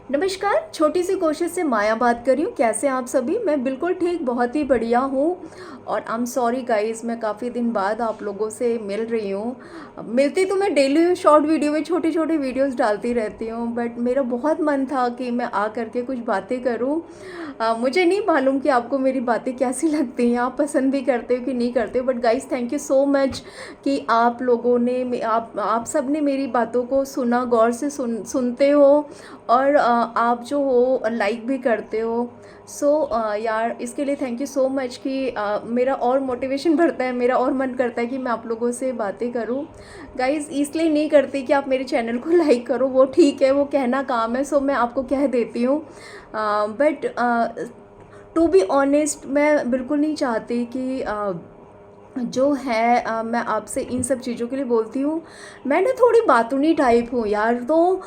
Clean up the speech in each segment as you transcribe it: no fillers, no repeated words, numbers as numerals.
नमस्कार, छोटी सी कोशिश से माया बात कर रही हूँ। कैसे हैं आप सभी? मैं बिल्कुल ठीक, बहुत ही बढ़िया हूँ। और आई एम सॉरी गाइस, मैं काफ़ी दिन बाद आप लोगों से मिल रही हूँ। मिलती तो मैं डेली हूँ, शॉर्ट वीडियो में छोटी छोटी वीडियोस डालती रहती हूँ, बट मेरा बहुत मन था कि मैं आ करके कुछ बातें करूँ। मुझे नहीं मालूम कि आपको मेरी बातें कैसी लगती हैं, आप पसंद भी करते हो कि नहीं करते हो, but guys thank you so much कि आप लोगों ने आप सब ने मेरी बातों को सुना, गौर से सुनते हो। और आप जो हो लाइक भी करते हो। सो यार, इसके लिए थैंक यू सो मच कि मेरा और मोटिवेशन बढ़ता है, मेरा और मन करता है कि मैं आप लोगों से बातें करूं। गाइस इसलिए नहीं करती कि आप मेरे चैनल को लाइक करो, वो ठीक है, वो कहना काम है, सो मैं आपको कह देती हूँ। बट टू बी ऑनेस्ट, मैं बिल्कुल नहीं चाहती कि जो है मैं आपसे इन सब चीज़ों के लिए बोलती हूँ। मैं ना थोड़ी बातूनी टाइप हूँ यार, तो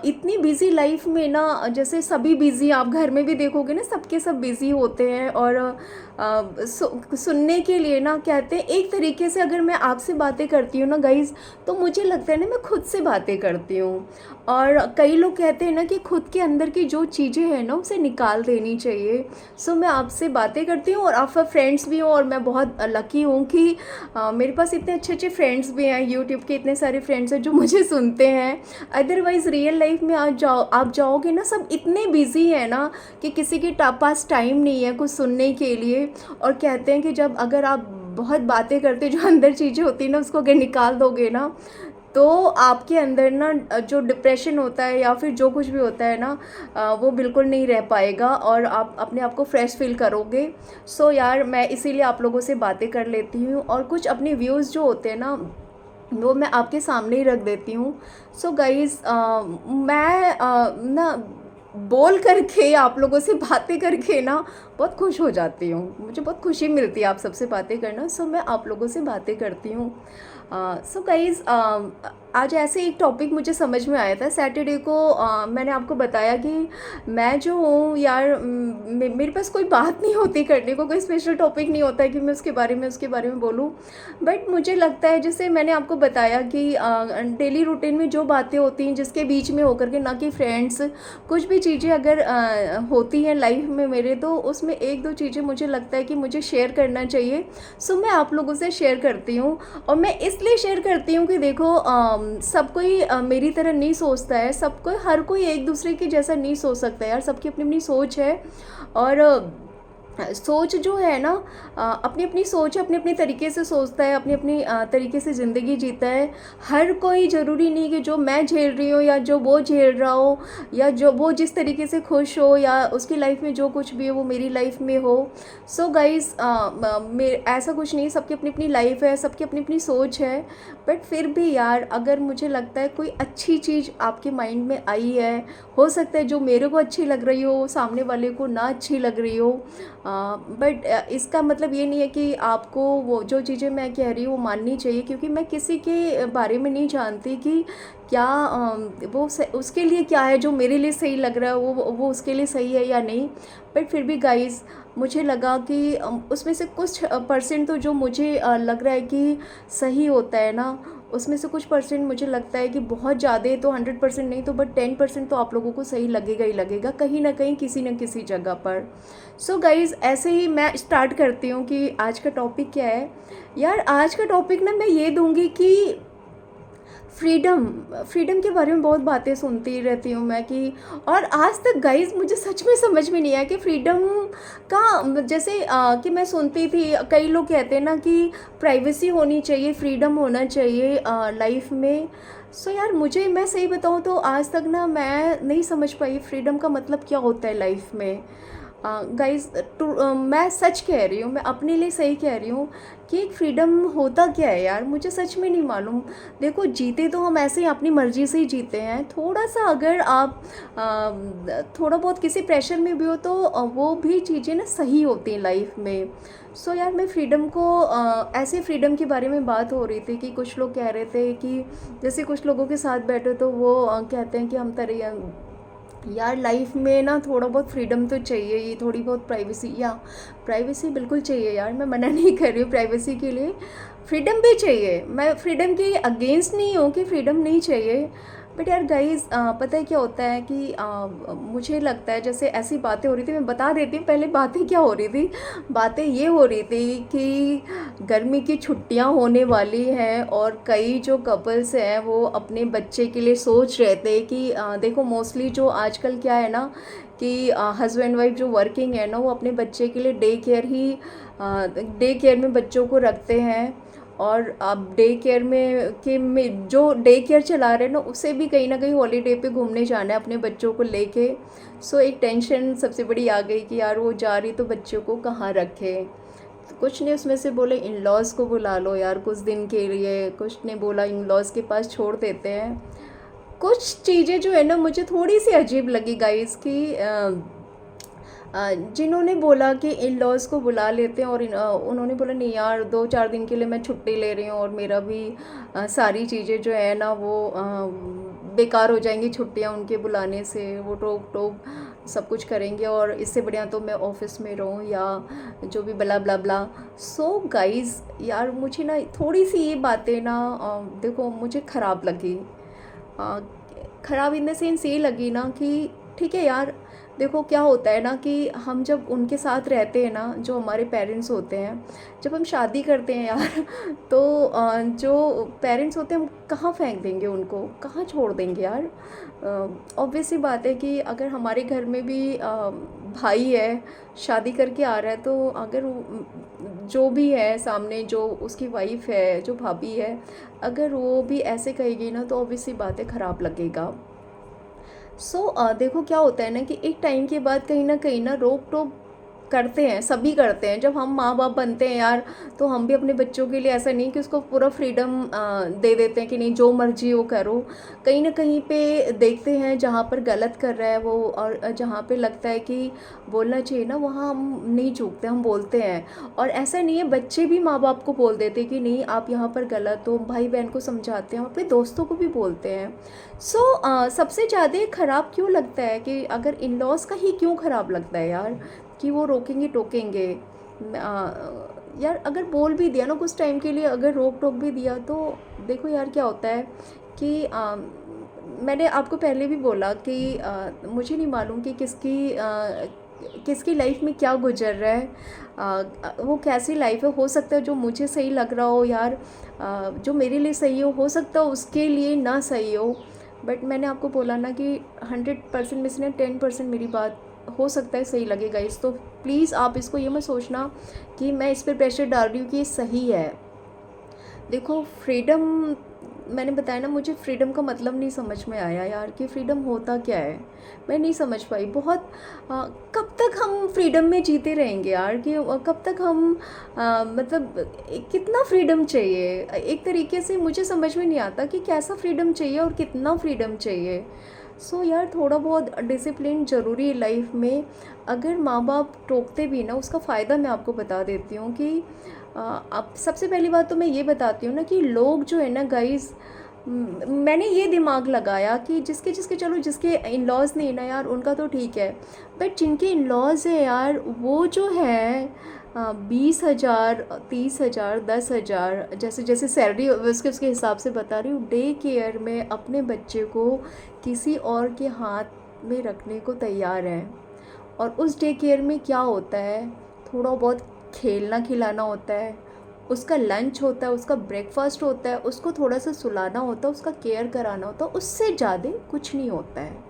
इतनी बिज़ी लाइफ में ना, जैसे सभी बिज़ी, आप घर में भी देखोगे ना, सबके सब बिज़ी होते हैं। और सुनने के लिए ना कहते हैं, एक तरीके से अगर मैं आपसे बातें करती हूँ ना गाइज़, तो मुझे लगता है ना मैं खुद से बातें करती हूँ। और कई लोग कहते हैं ना कि खुद के अंदर की जो चीज़ें हैं ना, उसे निकाल देनी चाहिए। सो मैं आपसे बातें करती हूँ और आप फ्रेंड्स भी हो, और मैं बहुत लकी हूँ कि मेरे पास इतने अच्छे अच्छे फ्रेंड्स भी हैं। यूट्यूब के इतने सारे फ्रेंड्स हैं जो मुझे सुनते हैं। अदरवाइज़ रियल लाइफ में आप जाओगे ना, सब इतने बिजी हैं ना कि किसी के पास टाइम नहीं है कुछ सुनने के लिए। और कहते हैं कि जब अगर आप बहुत बातें करते, जो अंदर चीज़ें होती हैं ना, उसको अगर निकाल दोगे ना, तो आपके अंदर ना जो डिप्रेशन होता है या फिर जो कुछ भी होता है ना, वो बिल्कुल नहीं रह पाएगा और आप अपने आप को फ्रेश फील करोगे। सो यार, मैं इसीलिए आप लोगों से बातें कर लेती हूँ, और कुछ अपने व्यूज़ जो होते हैं ना, वो मैं आपके सामने ही रख देती हूँ। सो गाइज़, मैं ना बोल करके, आप लोगों से बातें करके ना बहुत खुश हो जाती हूँ। मुझे बहुत खुशी मिलती है आप सबसे बातें करना। सो मैं आप लोगों से बातें करती हूँ। सो गाइज़, आज ऐसे एक टॉपिक मुझे समझ में आया था सैटरडे को। मैंने आपको बताया कि मैं जो हूँ यार, मेरे पास कोई बात नहीं होती करने को, कोई स्पेशल टॉपिक नहीं होता है कि मैं उसके बारे में बोलूँ। बट मुझे लगता है, जैसे मैंने आपको बताया कि डेली रूटीन में जो बातें होती हैं जिसके बीच में होकर के, ना कि फ्रेंड्स, कुछ भी चीज़ें अगर होती हैं लाइफ में मेरे, तो उसमें एक दो चीज़ें मुझे लगता है कि मुझे शेयर करना चाहिए। सो मैं आप लोगों से शेयर करती हूँ। और मैं इसलिए शेयर करती हूँ कि देखो, सब कोई मेरी तरह नहीं सोचता है, सब कोई, हर कोई एक दूसरे के जैसा नहीं सोच सकता यार, सबकी अपनी अपनी सोच है। और सोच जो है ना, अपनी अपनी सोच है, अपने अपने तरीके से सोचता है, अपनी अपनी तरीके से ज़िंदगी जीता है। हर कोई ज़रूरी नहीं कि जो मैं झेल रही हूँ या जो वो झेल रहा हो, या जो वो जिस तरीके से खुश हो, या उसकी लाइफ में जो कुछ भी है वो मेरी लाइफ में हो। सो गाइज़, ऐसा कुछ नहीं, सबकी अपनी अपनी लाइफ है, सबकी अपनी अपनी सोच है। बट फिर भी यार, अगर मुझे लगता है कोई अच्छी चीज़ आपके माइंड में आई है, हो सकता है जो मेरे को अच्छी लग रही हो सामने वाले को ना अच्छी लग रही हो, बट इसका मतलब ये नहीं है कि आपको वो जो चीज़ें मैं कह रही हूँ वो माननी चाहिए, क्योंकि मैं किसी के बारे में नहीं जानती कि क्या उसके लिए क्या है जो मेरे लिए सही लग रहा है, वो उसके लिए सही है या नहीं। बट फिर भी गाइस, मुझे लगा कि उसमें से कुछ परसेंट तो जो मुझे लग रहा है कि सही होता है ना, उसमें से कुछ परसेंट मुझे लगता है कि बहुत ज़्यादा तो 100% नहीं तो, बट 10% तो आप लोगों को सही लगेगा ही लगेगा, कहीं ना कहीं, किसी न किसी जगह पर। सो गाइज़, ऐसे ही मैं स्टार्ट करती हूँ कि आज का टॉपिक क्या है। यार, आज का टॉपिक ना मैं ये दूंगी कि फ्रीडम। फ्रीडम के बारे में बहुत बातें सुनती रहती हूँ मैं कि, और आज तक गाइज़ मुझे सच में समझ में नहीं आया कि फ्रीडम का, जैसे कि मैं सुनती थी, कई लोग कहते हैं ना कि प्राइवेसी होनी चाहिए, फ्रीडम होना चाहिए लाइफ में। सो यार, मैं सही बताऊँ तो आज तक ना मैं नहीं समझ पाई फ्रीडम का मतलब क्या होता है लाइफ में। गाइस, मैं सच कह रही हूँ, मैं अपने लिए सही कह रही हूँ कि एक फ्रीडम होता क्या है यार, मुझे सच में नहीं मालूम। देखो, जीते तो हम ऐसे ही अपनी मर्ज़ी से ही जीते हैं। थोड़ा सा अगर आप थोड़ा बहुत किसी प्रेशर में भी हो, तो वो भी चीज़ें ना सही होती हैं लाइफ में। सो यार, मैं फ्रीडम को, ऐसे फ्रीडम के बारे में बात हो रही थी कि कुछ लोग कह रहे थे कि जैसे कुछ लोगों के साथ बैठे तो वो कहते हैं कि हम तरह, यार लाइफ में ना थोड़ा बहुत फ्रीडम तो चाहिए ही, थोड़ी बहुत प्राइवेसी, या प्राइवेसी बिल्कुल चाहिए यार, मैं मना नहीं कर रही हूँ प्राइवेसी के लिए, फ्रीडम भी चाहिए। मैं फ्रीडम के अगेंस्ट नहीं हूँ कि फ्रीडम नहीं चाहिए, बट यार गाइज़ पता है क्या होता है कि मुझे लगता है जैसे ऐसी बातें हो रही थी, मैं बता देती हूँ पहले बातें क्या हो रही थी। बातें ये हो रही थी कि गर्मी की छुट्टियां होने वाली हैं और कई जो कपल्स हैं वो अपने बच्चे के लिए सोच रहे थे कि देखो मोस्टली जो आजकल क्या है ना कि हस्बैंड वाइफ जो वर्किंग है ना वो अपने बच्चे के लिए डे केयर में बच्चों को रखते हैं। और अब डे केयर में जो डे केयर चला रहे हैं ना उसे भी कहीं ना कहीं हॉलीडे पे घूमने जाना है अपने बच्चों को लेके। सो एक टेंशन सबसे बड़ी आ गई कि यार वो जा रही तो बच्चों को कहाँ रखे। तो कुछ ने उसमें से बोले इन लॉज को बुला लो यार कुछ दिन के लिए, कुछ ने बोला इन लॉज के पास छोड़ देते हैं। कुछ चीज़ें जो है ना मुझे थोड़ी सी अजीब लगी गाइस कि जिन्होंने बोला कि इन लॉज को बुला लेते हैं और उन्होंने बोला नहीं यार 2-4 दिन के लिए मैं छुट्टी ले रही हूँ और मेरा भी सारी चीज़ें जो है ना वो बेकार हो जाएंगी छुट्टियाँ उनके बुलाने से, वो टोक टोक सब कुछ करेंगे और इससे बढ़िया तो मैं ऑफिस में रहूँ या जो भी बला बला बला। सो गाइज़ यार मुझे ना थोड़ी सी ये बातें ना देखो मुझे ख़राब लगी। अ, ख़राब इन द सेंस ये लगी ना कि ठीक है यार, देखो क्या होता है ना कि हम जब उनके साथ रहते हैं ना जो हमारे पेरेंट्स होते हैं, जब हम शादी करते हैं यार तो जो पेरेंट्स होते हैं हम कहाँ फेंक देंगे उनको, कहाँ छोड़ देंगे यार। ऑब्वियस सी बात है कि अगर हमारे घर में भी भाई है शादी करके आ रहा है तो अगर जो भी है सामने जो उसकी वाइफ है जो भाभी है अगर वो भी ऐसे कहेगी ना तो ऑब्वियस सी बात है ख़राब लगेगा। देखो क्या होता है ना कि एक टाइम के बाद कहीं ना रोक टोक करते हैं, सभी करते हैं। जब हम माँ बाप बनते हैं यार तो हम भी अपने बच्चों के लिए ऐसा नहीं कि उसको पूरा फ्रीडम दे देते हैं कि नहीं जो मर्जी वो करो। कहीं ना कहीं पे देखते हैं जहाँ पर गलत कर रहा है वो और जहाँ पे लगता है कि बोलना चाहिए ना वहाँ हम नहीं चूकते, हम बोलते हैं। और ऐसा नहीं है, बच्चे भी माँ बाप को बोल देते कि नहीं आप यहाँ पर गलत हो, भाई बहन को समझाते हैं, अपने दोस्तों को भी बोलते हैं। सबसे ज़्यादा ख़राब क्यों लगता है कि अगर इन लॉज का ही क्यों ख़राब लगता है यार कि वो रोकेंगे टोकेंगे। यार अगर बोल भी दिया ना कुछ टाइम के लिए अगर रोक टोक भी दिया तो देखो यार क्या होता है कि मैंने आपको पहले भी बोला कि मुझे नहीं मालूम कि किसकी लाइफ में क्या गुजर रहा है, वो कैसी लाइफ है। हो सकता है जो मुझे सही लग रहा हो यार, जो मेरे लिए सही हो सकता है उसके लिए ना सही हो। बट मैंने आपको बोला ना कि 100% में से ना 10% मेरी बात हो सकता है सही लगेगा इस, तो प्लीज़ आप इसको ये मत सोचना कि मैं इस पर प्रेशर डाल रही हूँ कि ये सही है। देखो फ्रीडम, मैंने बताया ना मुझे फ्रीडम का मतलब नहीं समझ में आया यार कि फ़्रीडम होता क्या है। मैं नहीं समझ पाई बहुत। कब तक हम फ्रीडम में जीते रहेंगे यार कि कब तक हम मतलब कितना फ्रीडम चाहिए। एक तरीके से मुझे समझ में नहीं आता कि कैसा फ्रीडम चाहिए और कितना फ्रीडम चाहिए। यार थोड़ा बहुत डिसिप्लिन ज़रूरी है लाइफ में। अगर माँ बाप टोकते भी ना उसका फ़ायदा मैं आपको बता देती हूँ कि अब सबसे पहली बात तो मैं ये बताती हूँ ना कि लोग जो है ना गाइज़, मैंने ये दिमाग लगाया कि जिसके जिसके चलो जिसके इन लॉज नहीं ना यार उनका तो ठीक है। बट जिनके इन लॉज है यार वो जो है 20,000 30,000 10,000 जैसे जैसे सैलरी उसके उसके हिसाब से बता रही हूँ, डे केयर में अपने बच्चे को किसी और के हाथ में रखने को तैयार हैं। और उस डे केयर में क्या होता है, थोड़ा बहुत खेलना खिलाना होता है, उसका लंच होता है, उसका ब्रेकफास्ट होता है, उसको थोड़ा सा सुलाना होता है, उसका केयर कराना होता है, उससे ज़्यादा कुछ नहीं होता है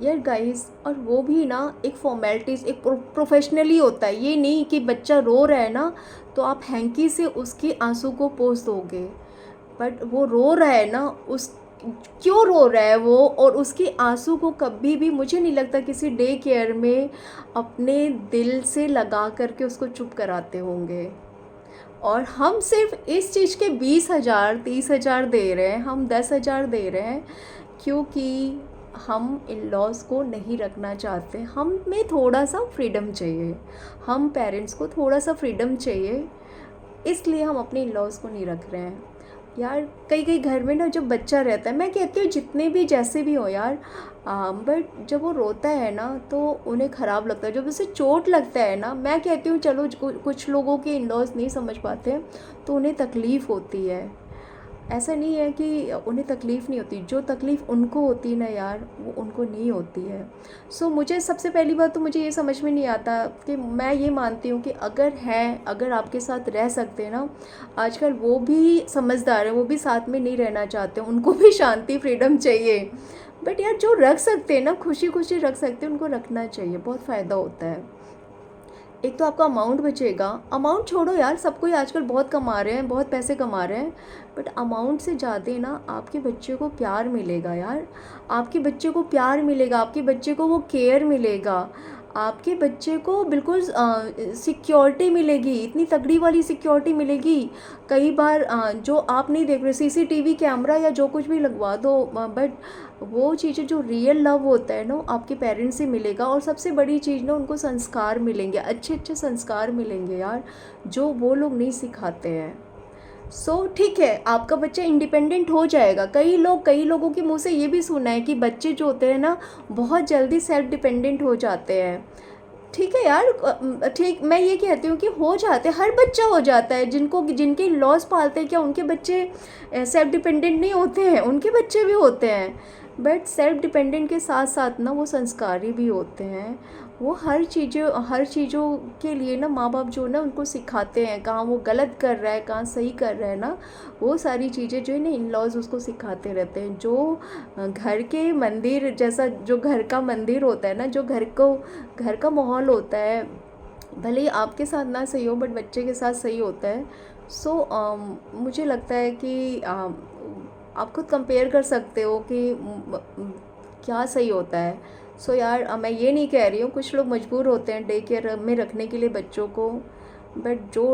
यार गाइस। और वो भी ना एक फॉर्मेलिटीज़ एक प्रोफेशनली होता है। ये नहीं कि बच्चा रो रहा है ना तो आप हैंकी से उसके आंसू को पोंछ दोगे। बट वो रो रहा है ना, उस क्यों रो रहा है वो, और उसके आंसू को कभी भी मुझे नहीं लगता किसी डे केयर में अपने दिल से लगा करके उसको चुप कराते होंगे। और हम सिर्फ इस चीज़ के 20,000 30,000 दे रहे हैं, हम 10,000 दे रहे हैं क्योंकि हम इन लॉज को नहीं रखना चाहते। हमें थोड़ा सा फ्रीडम चाहिए, हम पेरेंट्स को थोड़ा सा फ्रीडम चाहिए, इसलिए हम अपने इन लॉज को नहीं रख रहे हैं यार। कई कई घर में ना जब बच्चा रहता है, मैं कहती हूँ जितने भी जैसे भी हो यार, बट जब वो रोता है ना तो उन्हें ख़राब लगता है, जब उसे चोट लगता है ना, मैं कहती हूँ चलो कुछ लोगों के इन लॉज नहीं समझ पाते हैं तो उन्हें तकलीफ़ होती है। ऐसा नहीं है कि उन्हें तकलीफ़ नहीं होती, जो तकलीफ़ उनको होती है ना यार, वो उनको नहीं होती है। सो मुझे सबसे पहली बात तो मुझे ये समझ में नहीं आता कि मैं ये मानती हूँ कि अगर आपके साथ रह सकते हैं ना, आजकल वो भी समझदार हैं, वो भी साथ में नहीं रहना चाहते, उनको भी शांति, फ्रीडम चाहिए। बट यार जो रख सकते हैं ना, खुशी-खुशी रख सकते हैं, उनको रखना चाहिए, बहुत फ़ायदा होता है। एक तो आपका अमाउंट बचेगा, अमाउंट छोड़ो यार, सब कोई आजकल बहुत कमा रहे हैं, बहुत पैसे कमा रहे हैं, बट अमाउंट से ज़्यादा ना आपके बच्चे को प्यार मिलेगा यार, आपके बच्चे को प्यार मिलेगा, आपके बच्चे को वो केयर मिलेगा, आपके बच्चे को बिल्कुल सिक्योरिटी मिलेगी, इतनी तगड़ी वाली सिक्योरिटी मिलेगी। कई बार जो आप नहीं देख रहे, सीसीटीवी कैमरा या जो कुछ भी लगवा दो, बट वो चीज़ें जो रियल लव होता है ना, आपके पेरेंट्स से मिलेगा। और सबसे बड़ी चीज़ ना, उनको संस्कार मिलेंगे, अच्छे अच्छे संस्कार मिलेंगे यार, जो वो लोग नहीं सिखाते हैं। सो ठीक है, आपका बच्चा इंडिपेंडेंट हो जाएगा। कई लोगों के मुंह से ये भी सुना है कि बच्चे जो होते हैं ना, बहुत जल्दी सेल्फ डिपेंडेंट हो जाते हैं। ठीक है यार, ठीक, मैं ये कहती हूँ कि हो जाते हैं, हर बच्चा हो जाता है। जिनके लॉस पालते हैं, क्या उनके बच्चे सेल्फ डिपेंडेंट नहीं होते हैं? उनके बच्चे भी होते हैं। बट सेल्फ डिपेंडेंट के साथ साथ ना वो संस्कारी भी होते हैं। वो हर चीज़ों के लिए ना माँ बाप जो ना उनको सिखाते हैं, कहाँ वो गलत कर रहा है, कहाँ सही कर रहा है ना, वो सारी चीज़ें जो है ना, इन लॉज उसको सिखाते रहते हैं। जो घर के मंदिर जैसा, जो घर का मंदिर होता है ना, जो घर का माहौल होता है, भले ही आपके साथ ना सही हो, बट बच्चे के साथ सही होता है। सो मुझे लगता है कि आप खुद कंपेयर कर सकते हो कि क्या सही होता है। सो यार, मैं ये नहीं कह रही हूँ, कुछ लोग मजबूर होते हैं डे केयर में रखने के लिए बच्चों को, बट जो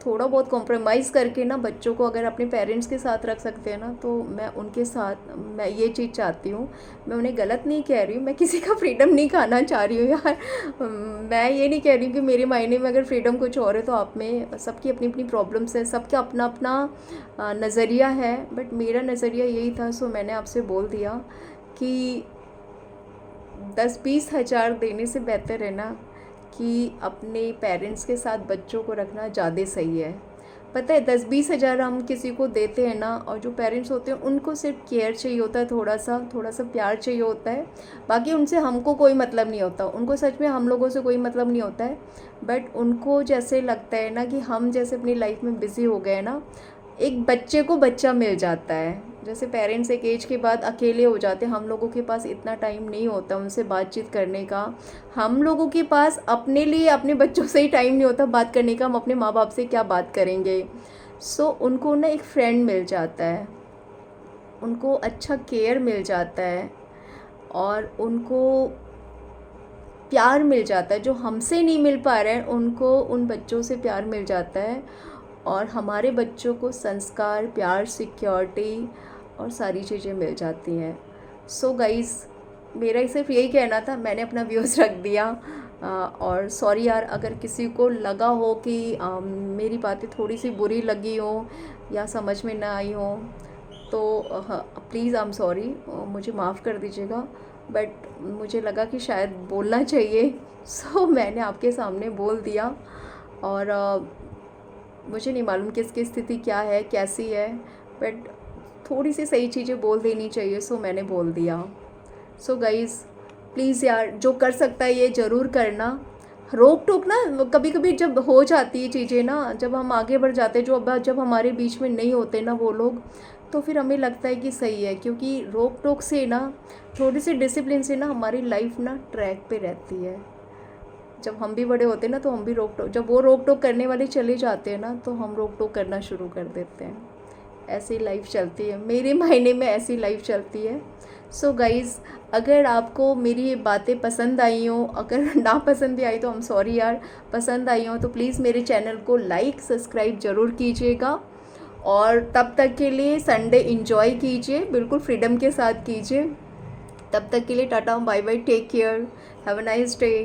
थोड़ा बहुत कॉम्प्रोमाइज़ करके ना बच्चों को अगर अपने पेरेंट्स के साथ रख सकते हैं ना, तो मैं उनके साथ, मैं ये चीज़ चाहती हूँ। मैं उन्हें गलत नहीं कह रही हूँ, मैं किसी का फ्रीडम नहीं खाना चाह रही हूँ यार। मैं ये नहीं कह रही हूँ कि मेरे मायने में अगर फ्रीडम कुछ और है तो आप में, सबकी अपनी अपनी प्रॉब्लम्स है, सबका अपना अपना नज़रिया है। बट मेरा नज़रिया यही था, सो मैंने आपसे बोल दिया कि 10-20 हज़ार देने से बेहतर है ना कि अपने पेरेंट्स के साथ बच्चों को रखना ज़्यादा सही है। पता है, 10-20 हज़ार हम किसी को देते हैं ना, और जो पेरेंट्स होते हैं उनको सिर्फ केयर चाहिए होता है, थोड़ा सा प्यार चाहिए होता है। बाकी उनसे हमको कोई मतलब नहीं होता, उनको सच में हम लोगों से कोई मतलब नहीं होता है। बट उनको जैसे लगता है ना कि हम जैसे अपनी लाइफ में बिज़ी हो गए ना, एक बच्चे को बच्चा मिल जाता है। जैसे पेरेंट्स एक एज के बाद अकेले हो जाते हैं, हम लोगों के पास इतना टाइम नहीं होता उनसे बातचीत करने का। हम लोगों के पास अपने लिए, अपने बच्चों से ही टाइम नहीं होता बात करने का, हम अपने माँ बाप से क्या बात करेंगे। सो उनको ना एक फ्रेंड मिल जाता है, उनको अच्छा केयर मिल जाता है, और उनको प्यार मिल जाता है जो हमसे नहीं मिल पा रहा है, उनको उन बच्चों से प्यार मिल जाता है। और हमारे बच्चों को संस्कार, प्यार, सिक्योरिटी और सारी चीज़ें मिल जाती हैं। सो गाइज़, मेरा सिर्फ यही कहना था, मैंने अपना व्यूज़ रख दिया। और सॉरी यार, अगर किसी को लगा हो कि मेरी बातें थोड़ी सी बुरी लगी हो या समझ में ना आई हो, तो प्लीज़ आई एम सॉरी, मुझे माफ़ कर दीजिएगा। बट मुझे लगा कि शायद बोलना चाहिए, सो मैंने आपके सामने बोल दिया। और मुझे नहीं मालूम किसकी स्थिति क्या है, कैसी है, बट थोड़ी सी सही चीज़ें बोल देनी चाहिए, सो मैंने बोल दिया। सो गाइज़, प्लीज़ यार, जो कर सकता है ये ज़रूर करना। रोक टोक ना कभी कभी जब हो जाती है चीज़ें ना, जब हम आगे बढ़ जाते हैं, जब हमारे बीच में नहीं होते ना वो लोग, तो फिर हमें लगता है कि सही है, क्योंकि रोक टोक से ना, थोड़ी सी डिसिप्लिन से ना हमारी लाइफ ना ट्रैक पे रहती है। जब हम भी बड़े होते हैं ना, तो हम भी जब वो रोक टोक करने वाले चले जाते हैं ना, तो हम रोक टोक करना शुरू कर देते हैं। ऐसी लाइफ चलती है, मेरे मायने में ऐसी लाइफ चलती है। सो गाइज़, अगर आपको मेरी ये बातें पसंद आई हो, अगर ना पसंद भी आई तो आई एम सॉरी यार, पसंद आई हो तो प्लीज़ मेरे चैनल को लाइक, सब्सक्राइब ज़रूर कीजिएगा। और तब तक के लिए संडे एंजॉय कीजिए, बिल्कुल फ्रीडम के साथ कीजिए। तब तक के लिए tata, bye bye, take care, have a nice day.